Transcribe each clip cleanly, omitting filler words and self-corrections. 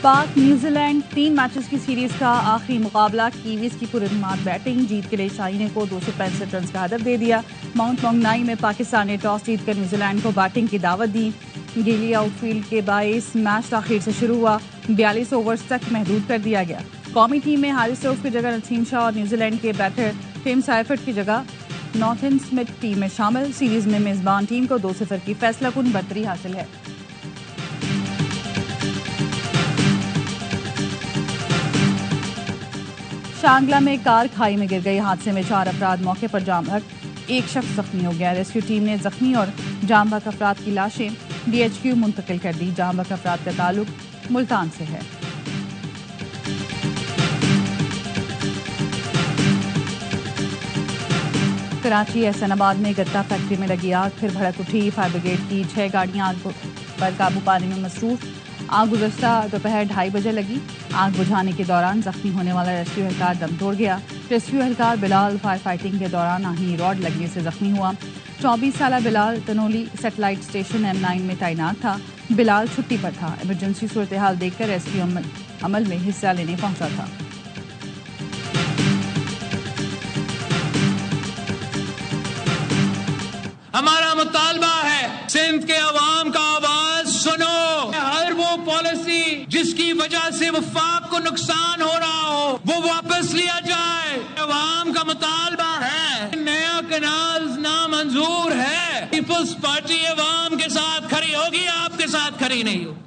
پاک New Zealand 3 matches کی series کا آخری مقابلہ کیویز کی پراعتماد بیٹنگ جیت کے لیے شاہی کو 265 رنز کا ہدف دے دیا۔ ماؤنٹ مونگنائی میں پاکستان نے ٹاس جیت کر نیوزی لینڈ کو بیٹنگ کی دعوت دی۔ گیلی آؤٹ فیلڈ کے باعث میچ تاخیر سے شروع ہوا، 42 اوورز تک محدود کر دیا گیا۔ قومی ٹیم میں حارث رؤف کی جگہ نسیم شاہ اور نیوزی لینڈ کے بیٹر ٹیم سائفرٹ کی جگہ ناتھن سمتھ ٹیم میں شامل۔ سیریز میں میزبان ٹیم کو 2-0 کی فیصلہ کن برتری حاصل ہے۔ شانگلہ میں کار کھائی میں گر گئی، حادثے میں 4 افراد موقع پر جام بحق، 1 شخص زخمی ہو گیا۔ ریسکیو ٹیم نے زخمی اور جام بحق افراد کی لاشیں DHQ منتقل کر دی۔ جام بحق افراد کا تعلق ملتان سے ہے۔ کراچی احسن آباد میں گتا فیکٹری میں لگی آگ، پھر بھڑک اٹھی۔ فائر بریگیڈ کی 6 گاڑیاں آگ پر قابو پانے میں مصروف۔ آگ گزشتہ دوپہر 2:30 بجے لگی۔ آگ بجھانے کے دوران زخمی ہونے والا ریسکیو اہلکار دم توڑ گیا۔ ریسکیو اہلکار بلال فائر فائٹنگ کے دوران آہنی راڈ لگنے سے زخمی ہوا۔ 24 سالہ بلال تنولی سیٹلائٹ اسٹیشن M9 میں تعینات تھا۔ بلال چھٹی پر تھا، ایمرجنسی صورتحال دیکھ کر ریسکیو عمل میں حصہ لینے پہنچا تھا۔ ہمارا مطالبہ ہے سندھ کے عوام کا آواز سنو۔ ہر وہ پالیسی جس کی وجہ سے وفاق کو نقصان ہو رہا ہو وہ واپس لیا جائے۔ عوام کا مطالبہ ہے نیا کنال نامنظور ہے۔ پیپلز پارٹی عوام کے ساتھ کھڑی ہوگی، آپ کے ساتھ کھڑی نہیں ہوگی۔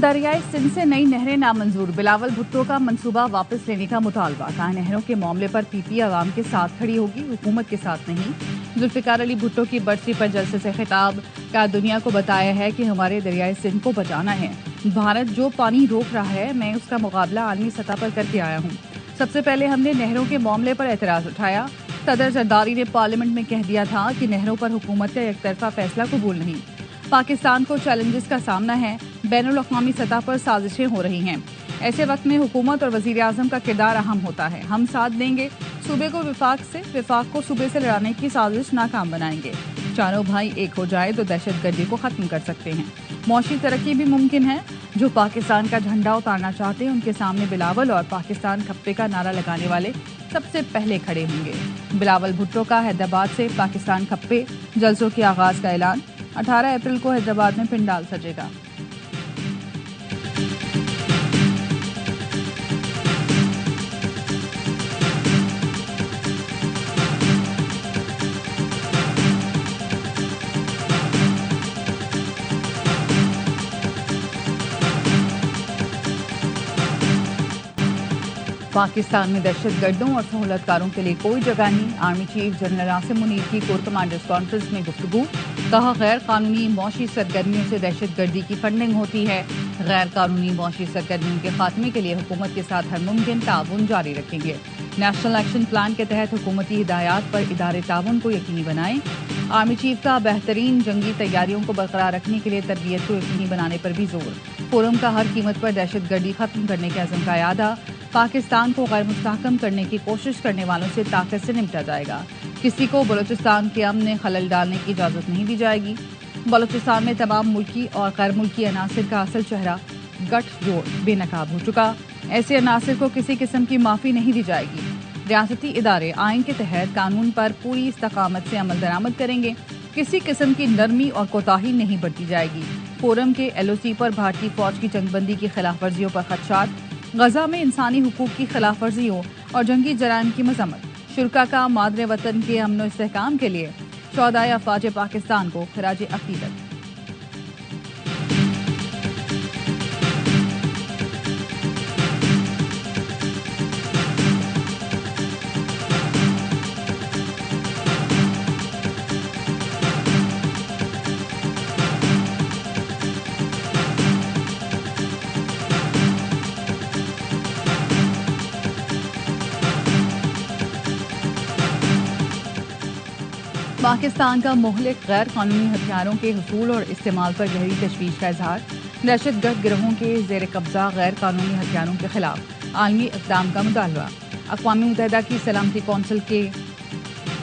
دریائے سندھ سے نئی نہریں نامنظور، بلاول بھٹو کا منصوبہ واپس لینے کا مطالبہ۔ کہا نہروں کے معاملے پر PP عوام کے ساتھ کھڑی ہوگی، حکومت کے ساتھ نہیں۔ ذوالفقار علی بھٹو کی برسی پر جلسے سے خطاب، کا دنیا کو بتایا ہے کہ ہمارے دریائے سندھ کو بچانا ہے۔ بھارت جو پانی روک رہا ہے میں اس کا مقابلہ عالمی سطح پر کر کے آیا ہوں۔ سب سے پہلے ہم نے نہروں کے معاملے پر اعتراض اٹھایا۔ صدر زرداری نے پارلیمنٹ میں کہہ دیا تھا کہ نہروں پر حکومت کا یک طرفہ فیصلہ قبول نہیں۔ پاکستان کو چیلنجز کا سامنا ہے، بین الاقوامی سطح پر سازشیں ہو رہی ہیں۔ ایسے وقت میں حکومت اور وزیر اعظم کا کردار اہم ہوتا ہے۔ ہم ساتھ دیں گے، صوبے کو وفاق کو صوبے سے لڑانے کی سازش ناکام بنائیں گے۔ چاروں بھائی ایک ہو جائے تو دہشت گردی کو ختم کر سکتے ہیں۔ معاشی ترقی بھی ممکن ہے۔ جو پاکستان کا جھنڈا اتارنا چاہتے ہیں ان کے سامنے بلاول اور پاکستان کھپے کا نعرہ لگانے والے سب سے پہلے کھڑے ہوں گے۔ بلاول بھٹو کا حیدرآباد سے پاکستان کھپے جلسوں کے آغاز کا اعلان، 18 اپریل کو حیدرآباد میں پنڈال سجے گا۔ پاکستان میں دہشت گردوں اور سہولت کاروں کے لیے کوئی جگہ نہیں، army chief general Asim Munir کی کور کمانڈرز کانفرنس میں گفتگو۔ کہا غیر قانونی معاشی سرگرمیوں سے دہشت گردی کی فنڈنگ ہوتی ہے۔ غیر قانونی معاشی سرگرمیوں کے خاتمے کے لیے حکومت کے ساتھ ہر ممکن تعاون جاری رکھیں گے۔ نیشنل ایکشن پلان کے تحت حکومتی ہدایات پر ادارے تعاون کو یقینی بنائیں۔ آرمی چیف کا بہترین جنگی تیاریوں کو برقرار رکھنے کے لیے تربیت کو یقینی بنانے پر بھی زور۔ فورم کا ہر قیمت پر دہشت گردی ختم کرنے کے عزم کا اعادہ۔ پاکستان کو غیر مستحکم کرنے کی کوشش کرنے والوں سے طاقت سے نمٹا جائے گا۔ کسی کو بلوچستان کے امن میں خلل ڈالنے کی اجازت نہیں دی جائے گی۔ بلوچستان میں تمام ملکی اور غیر ملکی عناصر کا اصل چہرہ گٹھ جوڑ بے نقاب ہو چکا۔ ایسے عناصر کو کسی قسم کی معافی نہیں دی جائے گی۔ ریاستی ادارے آئین کے تحت قانون پر پوری استقامت سے عمل درآمد کریں گے۔ کسی قسم کی نرمی اور کوتاہی نہیں برتی جائے گی۔ فورم کے LOC پر بھارتی فوج کی جنگ بندی کی خلاف ورزیوں پر خدشات، غزہ میں انسانی حقوق کی خلاف ورزیوں اور جنگی جرائم کی مذمت، شرکا کا مادر وطن کے امن و استحکام کے لیے شہدائے افواج پاکستان کو خراج عقیدت۔ پاکستان کا مہلک غیر قانونی ہتھیاروں کے حصول اور استعمال پر گہری تشویش کا اظہار۔ دہشت گرد گروہوں کے زیر قبضہ غیر قانونی ہتھیاروں کے خلاف عالمی اقدام کا مطالبہ۔ اقوام متحدہ کی سلامتی کونسل کے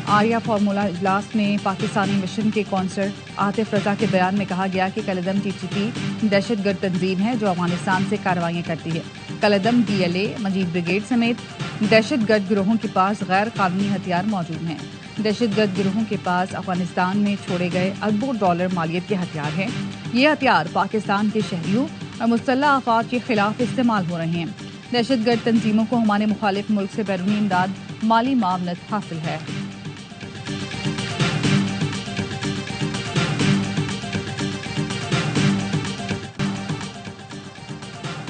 آریہ فارمولا اجلاس میں پاکستانی مشن کے کونسلر عاطف رضا کے بیان میں کہا گیا کہ کالعدم ٹی ٹی پی دہشت گرد تنظیم ہے جو افغانستان سے کارروائیاں کرتی ہے۔ کالعدم D L A, Majeed brigade سمیت دہشت گرد گروہوں کے پاس غیر قانونی ہتھیار موجود ہیں۔ دہشت گرد گروہوں کے پاس افغانستان میں چھوڑے گئے اربوں ڈالر مالیت کے ہتھیار ہیں۔ یہ ہتھیار پاکستان کے شہریوں اور مسلح افراد کے خلاف استعمال ہو رہے ہیں۔ دہشت گرد تنظیموں کو ہمارے مخالف ملک سے بیرونی امداد، مالی معاونت حاصل ہے۔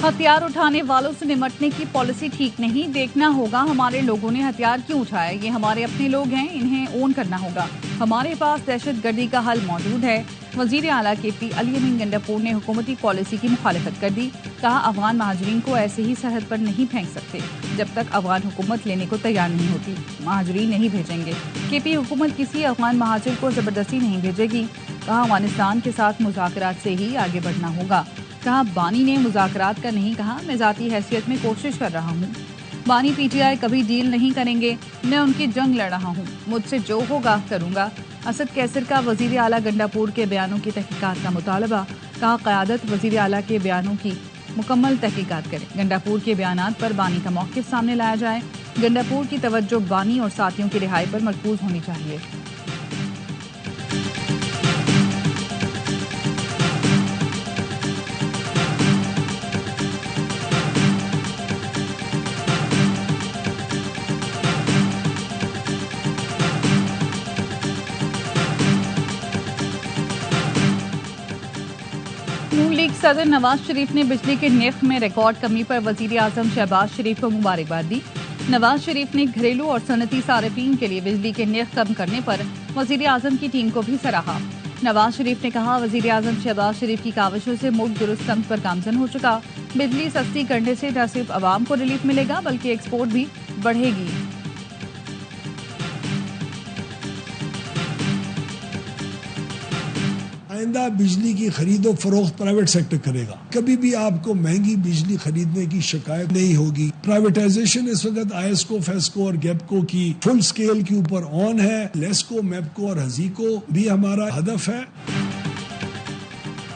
ہتھیار اٹھانے والوں سے نمٹنے کی پالیسی ٹھیک نہیں، دیکھنا ہوگا ہمارے لوگوں نے ہتھیار کیوں اٹھائے۔ یہ ہمارے اپنے لوگ ہیں، انہیں اون کرنا ہوگا۔ ہمارے پاس دہشت گردی کا حل موجود ہے۔ وزیر اعلیٰ کے پی علی امین گنڈاپور نے حکومتی پالیسی کی مخالفت کر دی۔ کہا افغان مہاجرین کو ایسے ہی سرحد پر نہیں پھینک سکتے جب تک افغان حکومت لینے کو تیار نہیں ہوتی، مہاجرین نہیں بھیجیں گے۔ کے پی حکومت کسی افغان مہاجر کو زبردستی نہیں بھیجے گی۔ کہا افغانستان کے ساتھ مذاکرات سے ہی آگے بڑھنا ہوگا۔ کہا بانی نے مذاکرات کا نہیں کہا، میں ذاتی حیثیت میں کوشش کر رہا ہوں۔ بانی پی ٹی آئی کبھی ڈیل نہیں کریں گے، میں ان کی جنگ لڑ رہا ہوں، مجھ سے جو ہوگا کروں گا۔ اسد کیسر کا وزیر اعلیٰ گنڈاپور کے بیانوں کی تحقیقات کا مطالبہ۔ کہا قیادت وزیر اعلیٰ کے بیانوں کی مکمل تحقیقات کرے، گنڈاپور کے بیانات پر بانی کا موقف سامنے لایا جائے۔ گنڈاپور کی توجہ بانی اور ساتھیوں کی رہائی پر مرکوز ہونی چاہیے۔ نون لیگ صدر نواز شریف نے بجلی کے نرخ میں ریکارڈ کمی پر وزیر اعظم شہباز شریف کو مبارکباد دی۔ نواز شریف نے گھریلو اور صنعتی صارفین کے لیے بجلی کے نرخ کم کرنے پر وزیر اعظم کی ٹیم کو بھی سراہا۔ نواز شریف نے کہا وزیر اعظم شہباز شریف کی کاوشوں سے ملک درست سمت پر گامزن ہو چکا۔ بجلی سستی کرنے سے نہ صرف عوام کو ریلیف ملے گا بلکہ ایکسپورٹ بھی بڑھے گی۔ آئندہ بجلی کی خرید و فروخت پرائیویٹ سیکٹر کرے گا۔ کبھی بھی آپ کو مہنگی بجلی خریدنے کی شکایت نہیں ہوگی۔ پرائیویٹائزیشن اس وقت آئیسکو، فیسکو اور گیپکو کی فل سکیل کے اوپر آن ہے۔ لیسکو، میپکو اور ہزیکو بھی ہمارا ہدف ہے۔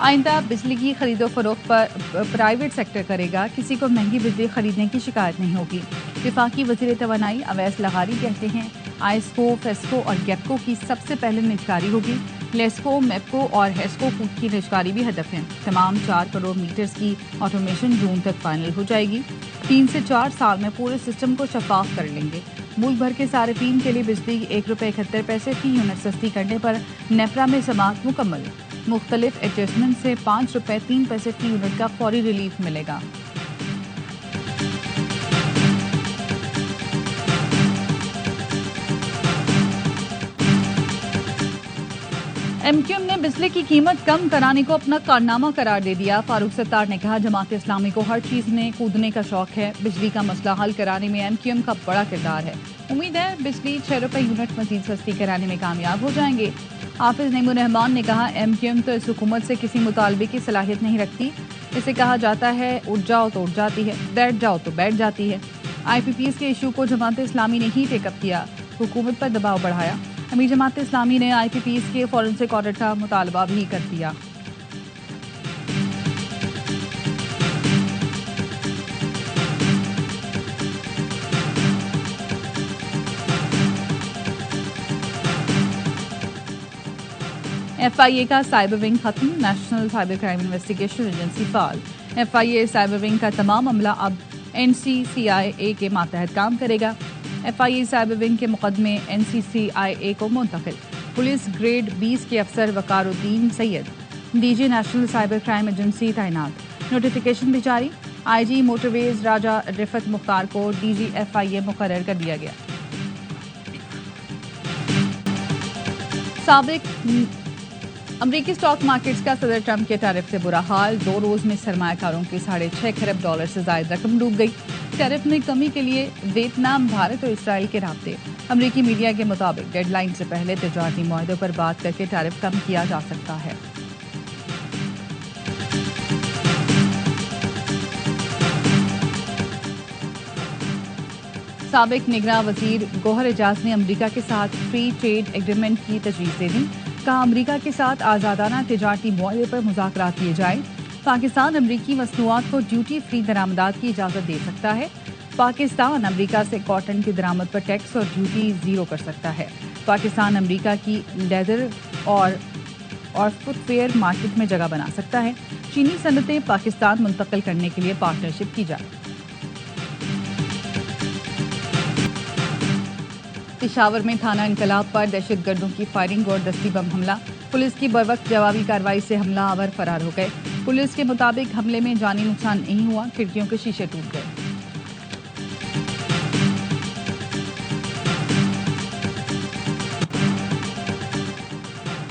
آئندہ بجلی کی خرید و فروخت پر پرائیویٹ سیکٹر کرے گا، کسی کو مہنگی بجلی خریدنے کی شکایت نہیں ہوگی۔ وفاقی وزیر توانائی اویس لغاری کہتے ہیں آئیسکو، فیسکو اور گیپکو کی سب سے پہلے نجکاری ہوگی۔ لیسکو، میپکو اور ہیسکو کی نجکاری بھی ہدف ہے۔ تمام 4 کروڑ میٹرز کی آٹومیشن جون تک فائنل ہو جائے گی۔ 3 سے 4 سال میں پورے سسٹم کو شفاف کر لیں گے۔ ملک بھر کے صارفین کے لیے بجلی ₹1.71 فی یونٹ سستی کرنے پر نیپرا میں سماعت مکمل۔ مختلف ایڈجسٹمنٹ سے ₹5.03 فی یونٹ کا فوری ریلیف ملے گا۔ ایم کیو ایم نے بجلی کی قیمت کم کرانے کو اپنا کارنامہ قرار دے دیا۔ فاروق ستار نے کہا جماعت اسلامی کو ہر چیز میں کودنے کا شوق ہے، بجلی کا مسئلہ حل کرانے میں ایم کیو ایم کا بڑا کردار ہے۔ امید ہے بجلی ₹6 یونٹ مزید سستی کرانے میں کامیاب ہو جائیں گے۔ حافظ نعیم الرحمان نے کہا ایم کیو ایم تو اس حکومت سے کسی مطالبے کی صلاحیت نہیں رکھتی، اسے کہا جاتا ہے اٹھ جاؤ تو اٹھ جاتی ہے، بیٹھ جاؤ تو بیٹھ جاتی ہے۔ آئی پی پی ایس کے ایشو کو جماعت اسلامی نے ہی ٹیک اپ کیا، حکومت پر دباؤ بڑھایا۔ امیر جماعت اسلامی نے آئی پی پی ایس کے فورنسک آڈٹ کا مطالبہ بھی کر دیا۔ ایف آئی اے کا سائبر ونگ ختم، national cyber crime investigation agency فعال۔ F I A cyber wing کا تمام عملہ اب این سی سی آئی اے کے ماتحت کام کرے گا۔ F I A cyber wing کے مقدمے این سی سی آئی اے کو منتقل۔ پولیس گریڈ 20 کے افسر Waqar Uddin Syed D G national cyber crime agency تعینات۔ نوٹیفیکیشن بھی جاری، آئی جی موٹر ویز راجہ رفت مختار کو ڈی جی ایف آئی اے مقرر کر دیا گیا۔ سابق امریکی اسٹاک مارکیٹس کا صدر ٹرمپ کے ٹیرف سے برا حال، 2 روز میں سرمایہ کاروں کی $6.5 کھرب سے زائد رقم ڈوب گئی۔ ٹیرف میں کمی کے لیے ویتنام، بھارت اور اسرائیل کے رابطے۔ امریکی میڈیا کے مطابق ڈیڈ لائن سے پہلے تجارتی معاہدوں پر بات کر کے ٹیرف کم کیا جا سکتا ہے۔ سابق نگراں وزیر گوہر اعجاز نے امریکہ کے ساتھ فری ٹریڈ ایگریمنٹ کی تجویز دے دی. کہا امریکہ کے ساتھ آزادانہ تجارتی معاہدے پر مذاکرات کیے جائیں. پاکستان امریکی مصنوعات کو ڈیوٹی فری درآمدات کی اجازت دے سکتا ہے. پاکستان امریکہ سے کاٹن کی درآمد پر ٹیکس اور ڈیوٹی زیرو کر سکتا ہے. پاکستان امریکہ کی لیدر اور فٹ ویئر مارکیٹ میں جگہ بنا سکتا ہے. چینی صنعتیں پاکستان منتقل کرنے کے لیے پارٹنرشپ کی جائے. پشاور میں تھانہ انقلاب پر دہشت گردوں کی فائرنگ اور دستی بم حملہ. پولیس کی بروقت جوابی کارروائی سے حملہ آور فرار ہو گئے. پولیس کے مطابق حملے میں جانی نقصان نہیں ہوا. کھڑکیوں کے شیشے ٹوٹ گئے.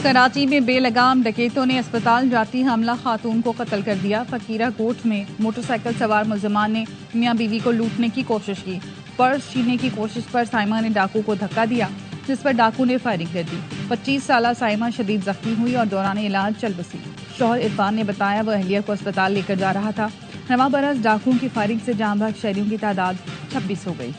کراچی میں بے لگام ڈکیتوں نے اسپتال جاتی حاملہ خاتون کو قتل کر دیا. فقیرہ کوٹ میں موٹر سائیکل سوار ملزمان نے میاں بیوی کو لوٹنے کی کوشش کی. پرس چھیننے کی کوشش پر سائمہ نے ڈاکو کو دھکا دیا جس پر ڈاکو نے فائرنگ کر دی. 25 سالہ سائمہ شدید زخمی ہوئی اور دوران علاج چل بسی. شوہر عرفان نے بتایا وہ اہلیہ کو اسپتال لے کر جا رہا تھا. رواں برس ڈاکوؤں کی فائرنگ سے جاں بحق شہریوں کی تعداد 26 ہو گئی.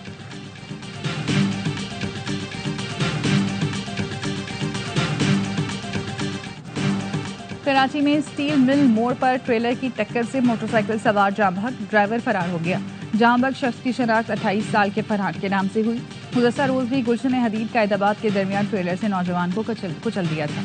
کراچی میں اسٹیل مل موڑ پر ٹریلر کی ٹکر سے موٹر سائیکل سوار جاں بحق ڈرائیور فرار ہو گیا. جاں بحق شخص کی شناخت 28 سال کے فرحان کے نام سے ہوئی. گزشتہ روز بھی گلشن حدید قائدآباد کے درمیان ٹریلر سے نوجوان کو کچل دیا تھا.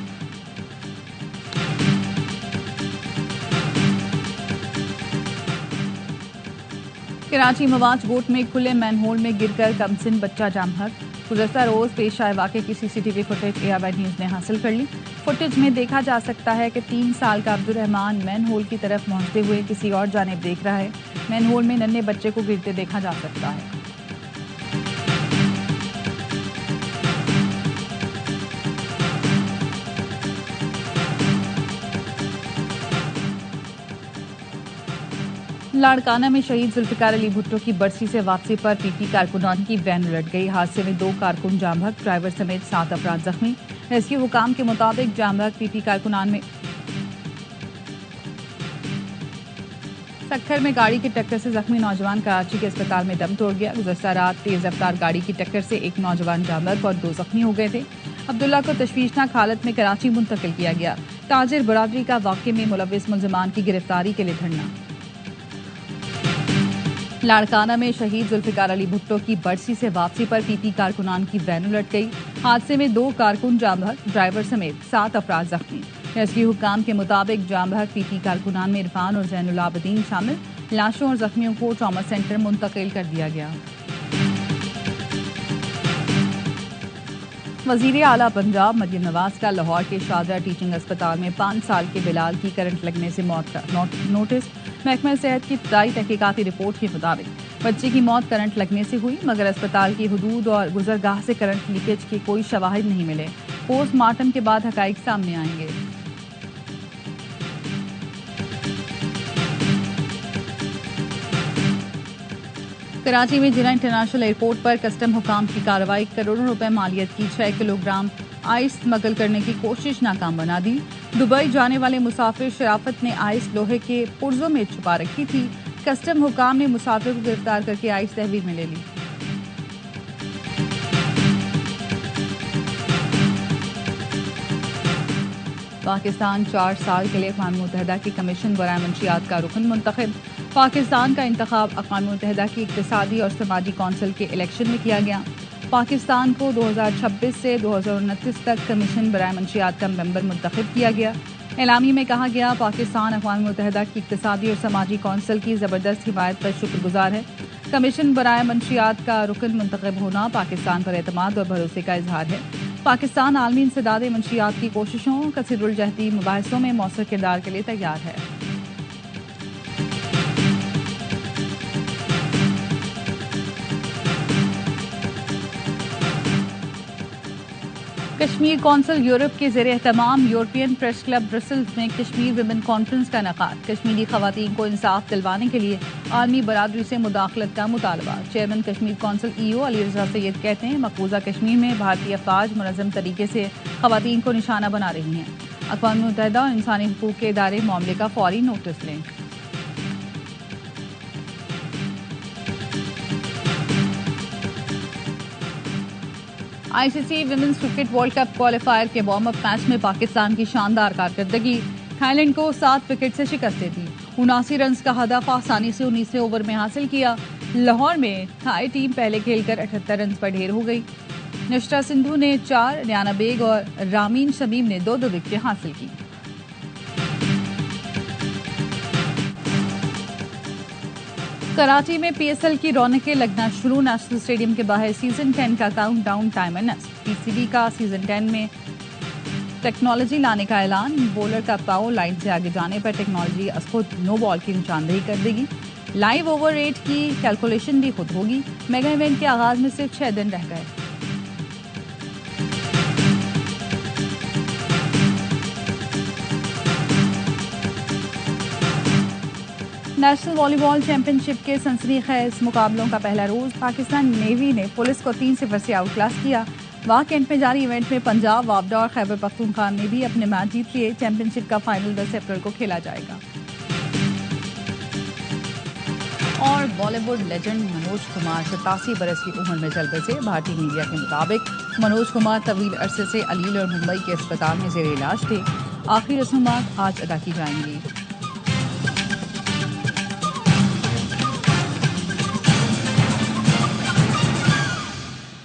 کراچی مواج گوٹ میں کھلے مین ہول میں گر کر کمسن بچہ جاں بحق. گزشتہ روز پیش آئے واقعے کی C C T V footage AR news نے حاصل کر لی. فوٹیج میں دیکھا جا سکتا ہے کہ 3 سال کا عبدالرحمان مین ہول کی طرف پہنچتے ہوئے کسی اور جانب دیکھ رہا ہے. مین ہول میں ننھے بچے کو گرتے دیکھا جا سکتا ہے. لاڑکانہ میں شہید ذوالفقار علی بھٹو کی برسی سے واپسی پر پی پی کارکنان کی وین الٹ گئی. حادثے میں 2 کارکن جاں بحق ڈرائیور سمیت 7 افراد زخمی. ریسکیو حکام کے مطابق جاں بحق پی پی کارکنان میں سکھر میں گاڑی کی ٹکر سے زخمی نوجوان کراچی کے اسپتال میں دم توڑ گیا. گزشتہ رات تیز رفتار گاڑی کی ٹکر سے ایک نوجوان جاں بحق اور 2 زخمی ہو گئے تھے. عبداللہ کو تشویشناک حالت میں کراچی منتقل کیا گیا. تاجر برادری کا واقعے میں ملوث ملزمان کی گرفتاری کے لیے دھرنا. لاڑکانہ میں شہید ذوالفقار علی بھٹو کی برسی سے واپسی پر پی پی کارکنان کی وین الٹ گئی. حادثے میں 2 کارکن جاں بحق ڈرائیور سمیت 7 افراد زخمی. ریسکیو حکام کے مطابق جاں بحق پی پی کارکنان میں عرفان اور زین العابدین شامل. لاشوں اور زخمیوں کو ٹراما سینٹر منتقل کر دیا گیا. وزیر اعلیٰ پنجاب مریم نواز کا لاہور کے شاہجہاں ٹیچنگ اسپتال میں 5 سال کے بلال کی کرنٹ لگنے سے موت کا نوٹس. محکمہ صحت کی ابتدائی تحقیقاتی رپورٹ کے مطابق بچے کی موت کرنٹ لگنے سے ہوئی مگر اسپتال کی حدود اور گزرگاہ سے کرنٹ لیکیج کے کوئی شواہد نہیں ملے. پوسٹ مارٹم کے بعد حقائق سامنے آئیں گے. کراچی میں جناح انٹرنیشنل ایئرپورٹ پر کسٹم حکام کی کارروائی. کروڑوں روپے مالیت کی 6 کلو گرام آئس اسمگل کرنے کی کوشش ناکام بنا دی. دبئی جانے والے مسافر شرافت نے آئس لوہے کے پرزوں میں چھپا رکھی تھی. کسٹم حکام نے مسافر کو گرفتار کر کے آئس تحویل میں لے لی. پاکستان 4 سال کے لیے اقوام متحدہ کی کمیشن برائے منشیات کا رکن منتخب. پاکستان کا انتخاب اقوام متحدہ کی اقتصادی اور سماجی کونسل کے الیکشن میں کیا گیا. پاکستان کو 2026 سے 2029 تک کمیشن برائے منشیات کا ممبر منتخب کیا گیا. اعلامیے میں کہا گیا پاکستان اقوام متحدہ کی اقتصادی اور سماجی کونسل کی زبردست حمایت پر شکر گزار ہے. کمیشن برائے منشیات کا رکن منتخب ہونا پاکستان پر اعتماد اور بھروسے کا اظہار ہے. پاکستان عالمی انسداد منشیات کی کوششوں کثیر الجہتی مباحثوں میں مؤثر کردار کے لیے تیار ہے. کشمیر کونسل یورپ کے زیر اہتمام یورپین پریس کلب برسلز میں کشمیر ویمن کانفرنس کا انعقاد. کشمیری خواتین کو انصاف دلوانے کے لیے عالمی برادری سے مداخلت کا مطالبہ. Chairman Kashmir council EO Ali Raza سید کہتے ہیں مقبوضہ کشمیر میں بھارتی افواج منظم طریقے سے خواتین کو نشانہ بنا رہی ہیں. اقوام متحدہ اور انسانی حقوق کے ادارے معاملے کا فوری نوٹس لیں. ICC women's cricket world cup qualifier کے وارم اپ میچ میں پاکستان کی شاندار کارکردگی، تھائی لینڈ کو 7 وکٹ سے شکست دے دی، 79 رنز کا ہدف آسانی سے 19ویں اوور میں حاصل کیا۔ لاہور میں تھائی ٹیم پہلے کھیل کر 78 رنز پر ڈھیر ہو گئی۔ نشرا سندھو نے 4، ریانا بیگ اور رامین شمیم نے 2 وکٹیں حاصل کی۔ کراچی میں PSL کی رونقیں لگنا شروع، نیشنل اسٹیڈیم کے باہر سیزن 10 کا کاؤنٹ ڈاؤن ٹائم نصب، PCB کا سیزن 10 میں ٹیکنالوجی لانے کا اعلان، بولر کا پاؤ لائن سے آگے جانے پر ٹیکنالوجی از خود نو بال کی نشاندہی کر دے گی، لائیو اوور ریٹ کی کیلکولیشن بھی خود ہوگی۔ میگا ایونٹ کے آغاز میں صرف 6 دن رہ گئے۔ نیشنل والی بال چیمپئن شپ کے سنسنی خیز مقابلوں کا پہلا روز، پاکستان نیوی نے پولیس کو 3-0 سے آؤٹ کلاس کیا۔ واہ کینٹ میں جاری ایونٹ میں پنجاب، وابڈا اور خیبر پختونخوا نے بھی اپنے میچ جیت لیے۔ چیمپئن شپ کا فائنل 10 اپریل کو کھیلا جائے گا۔ اور بالی ووڈ لیجنڈ منوج کمار 87 برس کی عمر میں جل بسے۔ بھارتی میڈیا کے مطابق منوج کمار طویل عرصے سے علیل اور ممبئی کے اسپتال میں زیر علاج تھے۔ آخری رسومات آج ادا کی جائیں گی۔